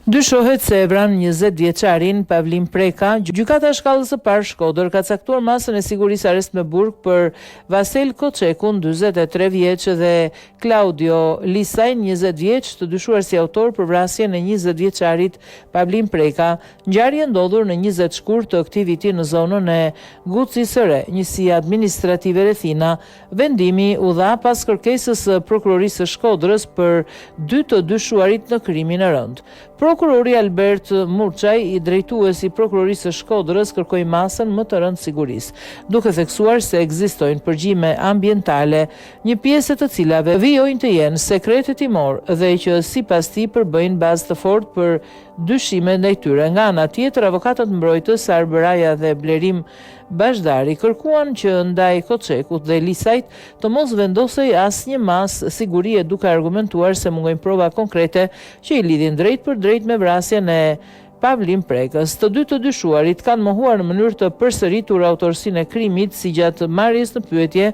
Dyshohet se e vran 20 vjeçarin Pavlin Preka. Gjykata e shkallës së parë Shkodër ka caktuar masën e sigurisë arrest me burg për Vasel Koçekun, 43 vjeç, dhe Claudio Lisaj, 20 vjeç, të dyshuar si autor për vrasjen e 20 vjeçarit Pavlin Preka. Ngjarje ndodhur në 20 shkurt të këtij viti në zonën e Gucis së Re, njësia administrative Rethina. Vendimi u dha pas kërkesës së prokurorisë së Shkodrës për 2 të dyshuarit në krimin e rënd. Prokurori Albert Murçaj, i drejtuesi prokurorisë së Shkodrës, kërkoi masën më të rënd sigurisë, duke theksuar se ekzistojnë përgjime ambientale, një pjesë të cilave vijojnë të jenë sekrete timor dhe që sipas tij përbëjnë bazë të fortë për dyshime ndaj tyre. Nga ana tjetër, avokatët mbrojtës Arbëraja dhe Blerim Bashdari kërkuan që ndaj Koçekut dhe Lisajt të mos vendosej asnjë masë sigurie, duke argumentuar se mungojnë prova konkrete që i lidhin drejt për drejt me vrasjen e Pavlin Prekës. Të dy të dyshuarit kanë mohuar në mënyrë të përsëritur autorsinë e krimit, si gjatë marrjes në pyetje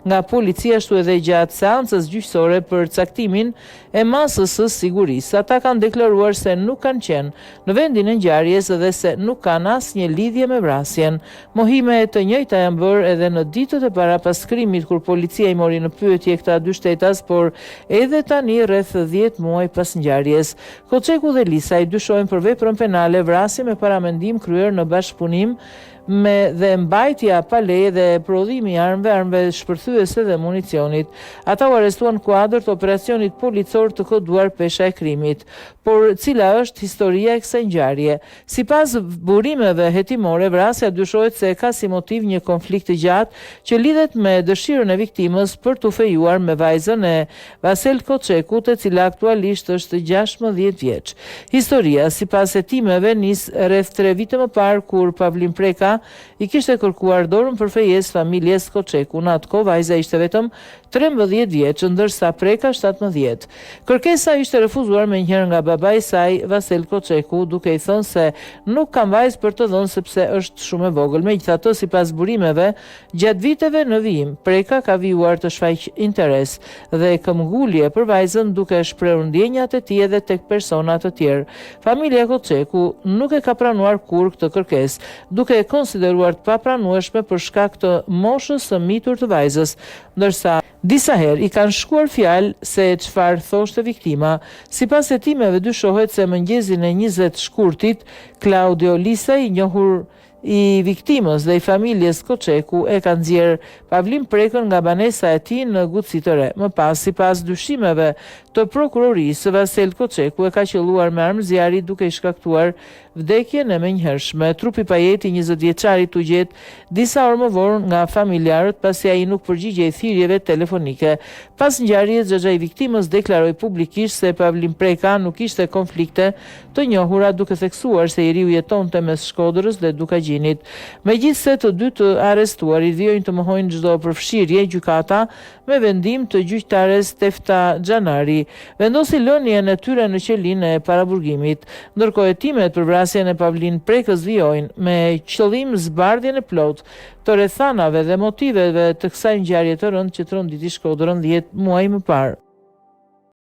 nga policia, ashtu edhe gjatë seancës gjyqësore për caktimin e masës së sigurisë. Ata kanë deklaruar se nuk kanë qenë në vendin e ngjarjes dhe se nuk kanë asnjë lidhje me vrasjen. Mohime të njëjta janë bërë edhe në ditët e para pas krimit, kur policia i mori në pyetje këta dy shtetas, por edhe tani rreth 10 muaj pas ngjarjes. Koçeku dhe Lisaj dyshohen për veprën penale, vrasje me paramendim kryer në bashkëpunim dhe mbajtja pa leje dhe prodhimi i armëve shpërthyese dhe municionit. Ata u arrestuan në kuadër të operacionit policor të koduar pesha e krimit. Por cila është historia e kësaj ngjarje? Sipas burimeve hetimore, vrasja dyshohet se ka si motiv një konflikt të gjatë që lidhet me dëshirën e viktimës për t'u fejuar me vajzën e Vasel Koçekut, e cila aktualisht është 16 vjeç. Historia, sipas hetimeve, nis rreth 3 vite më parë, kur Pavlin Preka i kishte kërkuar dorën për fejes familjes Koçeku. Në atë kohë vajza ishte vetëm 13 vjeç, ndërsa Preka 17. Kërkesa ishte refuzuar menjëherë nga babai i saj, Vasel Koçeku, duke i thënë se nuk ka vajzë për të dhënë sepse është shumë e vogël. Megjithatë, sipas burimeve, gjatë viteve në vijim, Preka ka vijuar të shfaq interes dhe këmbgulje për vajzën, duke shprehur ndjenjat e tij edhe tek persona të tjerë. Familja Koçeku nuk e ka pranuar kurrë këtë kërkesë, duke e konsideruar të papranueshme për shkak të moshës së mitur të vajzës, ndërsa disa herë i kanë shkuar fjalë se çfarë thoshte viktima. Sipas hetimeve, dyshohet se mëngjesin e 20 shkurtit, Claudio Lisaj, i njohur i viktimës dhe i familjes Koçeku, e ka nxjerr Pavlin Prekën nga banesa e tij në Guci të Re. Më pas, sipas dyshimeve të prokurorisë, Vasel Koçeku e ka qelluar me armë zjarri, duke i shkaktuar vdekjen e menjëhershme. Trupi pa jetë i 20 vjeçarit u gjet disa orë më vonë nga familjarët, pasi ai nuk përgjigjej thirrjeve telefonike. Pas ngjarjes, xhaxha i viktimës deklaroi publikisht se Pavlin Preka nuk kishte konflikte të njohura, duke theksuar se i riu jetonte mes Shkodrës dhe Dukagjinit. Megjithse të dy të arrestuarit vijojnë të mohojnë çdo përfshirje, gjykata me vendim të gjyqtares Tefta Xhanari vendosi lënien e tyre në qelinë e paraburgimit. Ndërkohë, hetimet për vrasjen e Pavlin Prekës vijojnë me qëllim zbardhjen e plotë të rrethanave dhe motiveve të kësaj ngjarje të rëndë që tronditi Shkodrën 10 muaj më parë.